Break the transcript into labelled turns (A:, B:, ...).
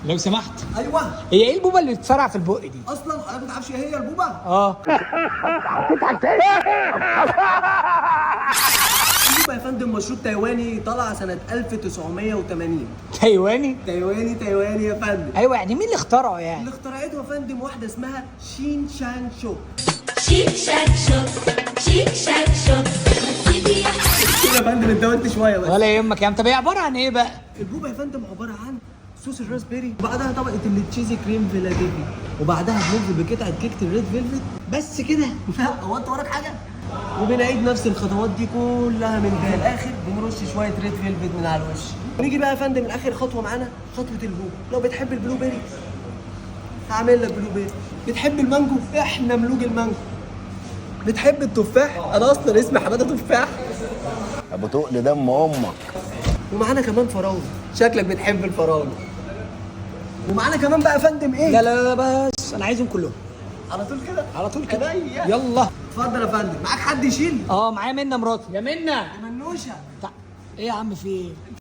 A: لو سمحت،
B: ايوه.
A: هي ايه البوبه اللي بتتسرع في البق دي؟
B: اصلا حضرتك ما تعرفش ايه هي البوبه؟
A: اه.
B: البوبه يا فندم مشروب تايواني طلع سنه 1980.
A: تايواني؟
B: تايواني يا فندم.
A: ايوه، يعني مين اللي اخترعه يعني؟
B: اللي اخترعته يا فندم واحده اسمها شين شان شو.
C: شيك شاك شوك، شيك شاك شوك، سيدي يا
B: كده يا فندم انت قلت شويه بس.
A: ولا يهمك يا عم. طب هي عباره عن ايه بقى؟
B: البوبه يا فندم عباره عن صوص الراسبيري، وبعدها طبقه التشيزي كريم فيلادلفيا، وبعدها بننزل بقطعه كيكه الريد فيلفت. بس كده؟ لا، هو انت وراك حاجه؟ وبنعيد نفس الخطوات دي كلها من ده الاخر، بنرش شويه ريد فيلفت من على الوش. ونيجي بقى يا فندم الاخر خطوه معانا، خطوه البوبه. لو بتحب البلو بيري هعمل لك بلو بيري، بتحب المانجو احنا ملوك المانجو، بتحب التفاح انا اصلا اسمي حماده تفاح،
D: ابو تقل دم امك.
B: ومعانا كمان فراوله، شكلك بتحب الفراوله. ومعانا كمان بقى يا فندم ايه؟
A: لا لا لا، بس انا عايزهم كلهم
B: على طول كده؟
A: على طول كده.
B: عينيا.
A: يلا.
B: اتفضل يا فندم، معاك حد يشيل؟
A: اه، معايا منى مراتي. يا منى.
B: منوشه.
A: ايه يا عم، في ايه؟